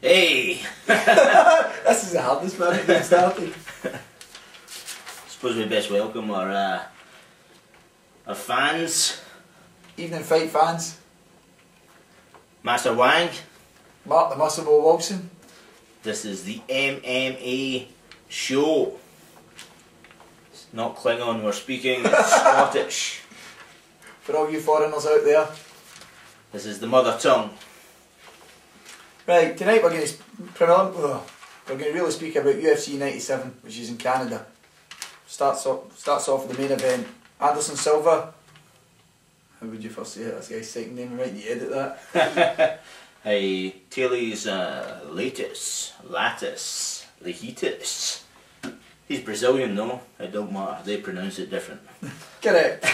Hey! This is the hardest one to get started. Suppose we best welcome our fans. Evening Fight fans. Master Wang. Mark the Muscle Boy Wilson. This is the MMA show. It's not Klingon we're speaking, it's Scottish. For all you foreigners out there. This is the mother tongue. Right, tonight we're going to really speak about UFC 97, which is in Canada. Starts off with the main event. Anderson Silva. How would you first say it? This guy's second name, right? You edit that. Hey, Taylor's lattice, Lehitis. He's Brazilian though, it don't matter, they pronounce it different. Correct.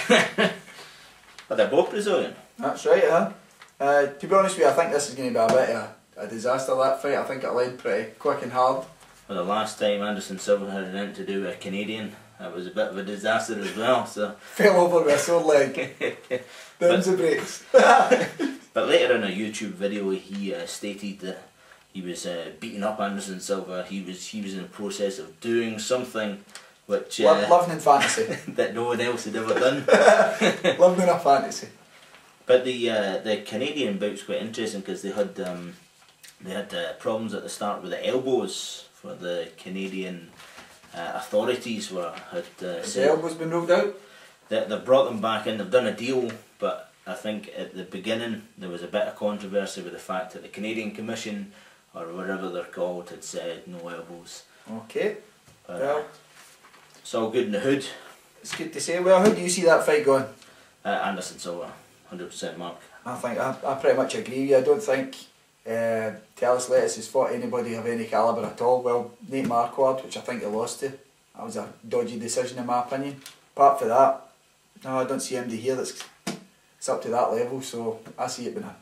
But they're both Brazilian. That's right, huh? To be honest with you, I think this is going to be a bit of a disaster, that fight. I think it led pretty quick and hard. Well, the last time Anderson Silva had anything to do with a Canadian, that was a bit of a disaster as well. So fell over with a sore leg. Down the brakes. But later in a YouTube video, he stated that he was beating up Anderson Silva. He was in the process of doing something which living in fantasy that no one else had ever done. Living in a fantasy. But the Canadian bout's quite interesting because they had problems at the start with the elbows for the Canadian authorities had said the elbows been ruled out. They brought them back in. They've done a deal, but I think at the beginning there was a bit of controversy with the fact that the Canadian Commission, or whatever they're called, had said no elbows. Okay. Well, it's all good in the hood. It's good to say. Well, how do you see that fight going? Anderson Silva, 100% mark. I think I pretty much agree with you. I don't think Talis Lettuce has fought anybody of any calibre at all. Well, Nate Marquardt, which I think he lost to. That was a dodgy decision in my opinion. Apart from that, no, I don't see anybody here that's up to that level, so I see it being a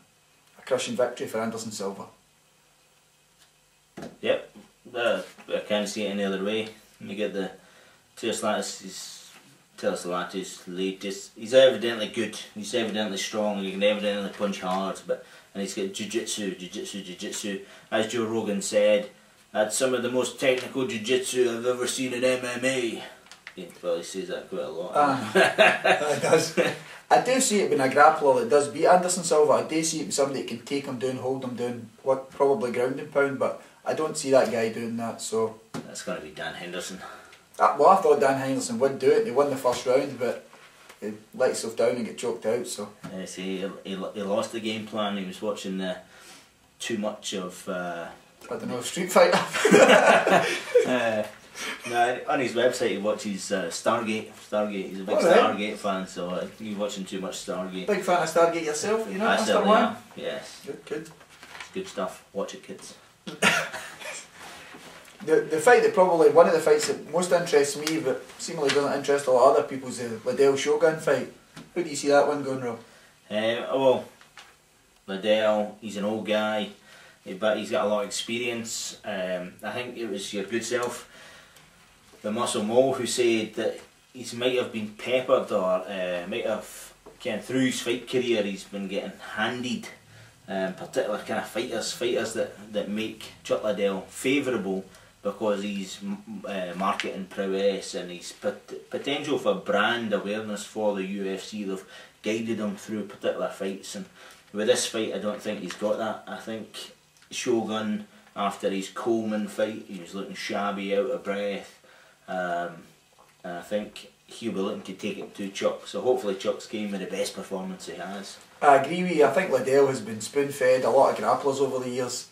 crushing victory for Anderson Silva. Yep, I can't see it any other way. You get the Talis Lettuce, he's evidently good, he's evidently strong, he can evidently punch hard, and he's got jiu-jitsu. As Joe Rogan said, that's some of the most technical jiu-jitsu I've ever seen in MMA. Well, he says that quite a lot. It does. I do see it being a grappler that does beat Anderson Silva. I do see it being somebody that can take him down, hold him down, probably ground and pound, but I don't see that guy doing that, so... That's going to be Dan Henderson. Well, I thought Dan Henderson would do it. He won the first round, but he let himself down and get choked out, so... See, he lost the game plan. He was watching too much of... I don't know, Street Fighter. No, on his website he watches Stargate. He's a big Stargate fan, so you're watching too much Stargate. Big fan of Stargate yourself, you know, I Mr. Wang? Yes. Good. It's good stuff. Watch it, kids. The fight that probably, one of the fights that most interests me, but seemingly doesn't interest a lot of other people, is the Liddell Shogun fight. How do you see that one going, Rob? Well, Liddell, he's an old guy, but he's got a lot of experience. I think it was your good self, the Muscle Mole, who said that he might have been peppered, or might have, through his fight career, he's been getting handed particular kind of fighters that make Chuck Liddell favourable because he's marketing prowess and his potential for brand awareness for the UFC. They've guided him through particular fights, and with this fight I don't think he's got that. I think Shogun, after his Coleman fight, he was looking shabby, out of breath, and I think he'll be looking to take it to Chuck, so hopefully Chuck's came with the best performance he has. I agree with you. I think Liddell has been spoon-fed a lot of grapplers over the years,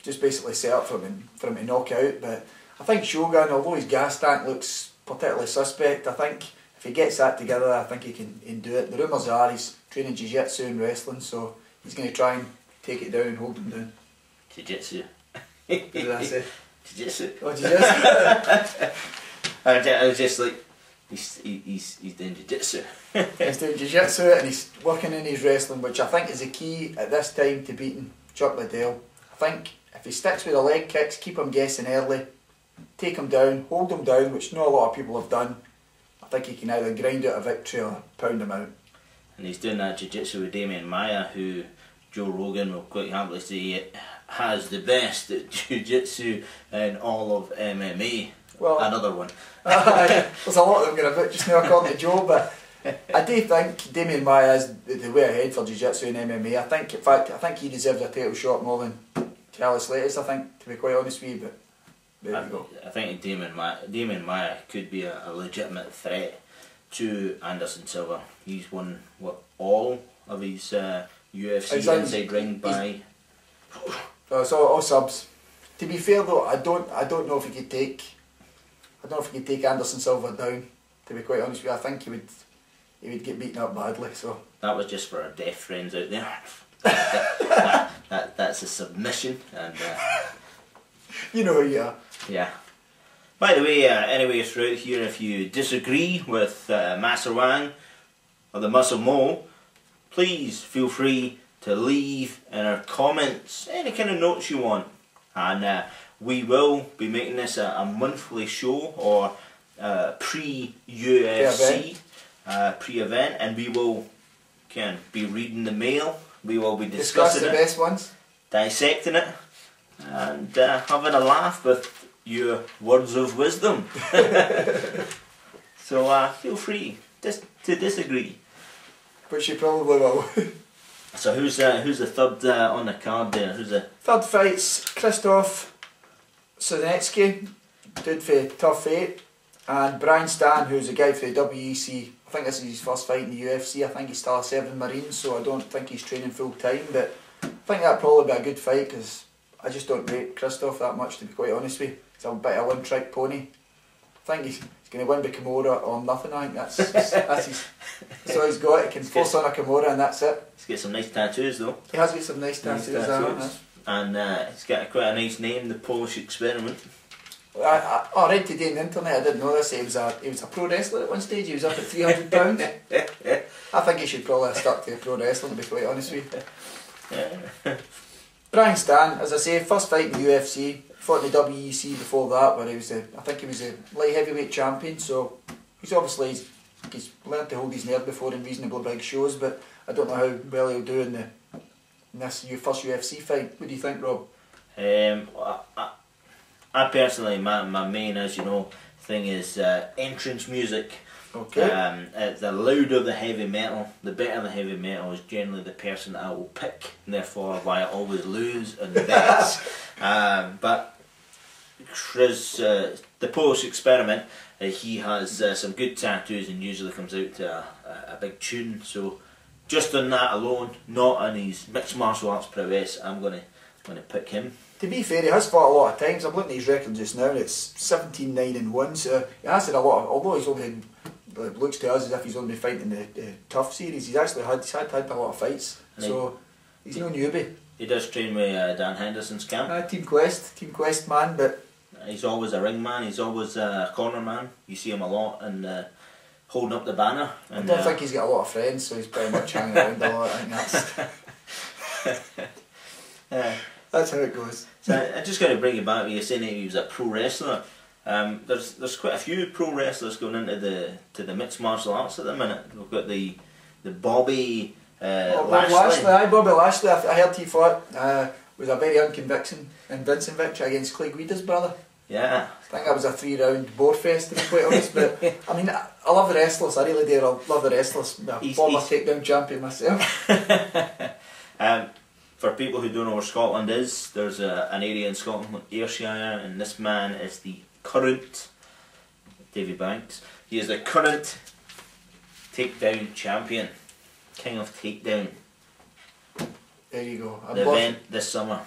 just basically set up for him to knock out. But I think Shogun, although his gas tank looks particularly suspect, I think if he gets that together, I think he can do it. The rumours are he's training jiu-jitsu and wrestling, so he's going to try and take it down and hold him down. Jiu-jitsu. What did I say? Jiu-jitsu. Oh, jiu-jitsu. I was just like, he's doing jiu-jitsu. He's doing jiu-jitsu and he's working in his wrestling, which I think is the key at this time to beating Chuck Liddell. I think if he sticks with the leg kicks, keep him guessing early, take him down, hold him down, which not a lot of people have done, I think he can either grind out a victory or pound him out. And he's doing that jiu-jitsu with Damian Maia, who Joe Rogan will quite happily say has the best at jiu-jitsu in all of MMA. Well, another one. There's a lot of them going about just now according to Joe, but I do think Damian Maia is the way ahead for jiu-jitsu and MMA. I think, in fact, I think he deserves a title shot more than Charles Slater's, I think, to be quite honest with you, but there you go. I think Damian Maia could be a legitimate threat to Anderson Silva. He's won all of his UFC inside ring by. It's all subs. To be fair though, I don't know if he could take. I don't know if he could take Anderson Silva down. To be quite honest with you, I think he would get beaten up badly. So that was just for our deaf friends out there. That's a submission, and you know who you are. Yeah. By the way, anyway, throughout here, if you disagree with Master Wang or the Muscle Mo, please feel free to leave in our comments any kind of notes you want, and we will be making this a monthly show or pre-UFC pre-event, and we will be reading the mail. We will be discussing the best ones, dissecting it, and having a laugh with your words of wisdom. So feel free to disagree. Which you probably will. So who's the third on the card there? Who's the third fight's Krzysztof Sonecki, dude for Tough 8, and Brian Stan, who's a guy for the WEC. I think this is his first fight in the UFC. I think he's still serving Marines, so I don't think he's training full time, but I think that'd probably be a good fight because I just don't rate Krzysztof that much, to be quite honest with you. He's a bit of a one-trick pony. I think he's going to win by Kimura or nothing. I think that's all he's got. He can force on a Kimura and that's it. He's got some nice tattoos though. He has got some nice tattoos. And he's got quite a nice name, the Polish Experiment. I read today on the internet, I didn't know this, he was a pro wrestler at one stage. He was up at £300. I think he should probably have stuck to pro wrestling, to be quite honest with you. Brian Stan, as I say, first fight in the UFC, fought in the WEC before that, where I think he was a light heavyweight champion, so he's learned to hold his nerve before in reasonably big shows, but I don't know how well he'll do in this first UFC fight. What do you think, Rob? I personally, my main, as you know, thing is entrance music. Okay. The louder the heavy metal, the better the heavy metal is generally the person that I will pick, and therefore why I always lose and bets. But Chris, the Polish Experiment, he has some good tattoos and usually comes out to a big tune. So just on that alone, not on his mixed martial arts prowess, I'm gonna pick him. To be fair, he has fought a lot of times. I'm looking at his record just now, and it's 17-9-1. So he has had a lot. Although he's only it looks to us as if he's only been fighting in the Tough series, he's actually had a lot of fights. And so he's no newbie. He does train with Dan Henderson's camp. Team Quest man, but he's always a ring man. He's always a corner man. You see him a lot and holding up the banner. And, I don't think he's got a lot of friends, so he's pretty much hanging around a lot. I think that's how it goes. So I just got to bring you back. You saying that he was a pro wrestler. There's quite a few pro wrestlers going into the mixed martial arts at the minute. We've got the Bobby Lashley. Bobby Lashley. I heard he fought. Was a very unconvincing victory against Clay Guida's brother. Yeah. I think that was a 3-round bore fest, to be quite honest. But I mean, I love the wrestlers. I really do. I love the wrestlers. I'm a former takedown champion myself. For people who don't know where Scotland is, there's an area in Scotland called Ayrshire, and this man is the current Davy Banks. He is the current takedown champion, king of takedown. There you go. The event this summer.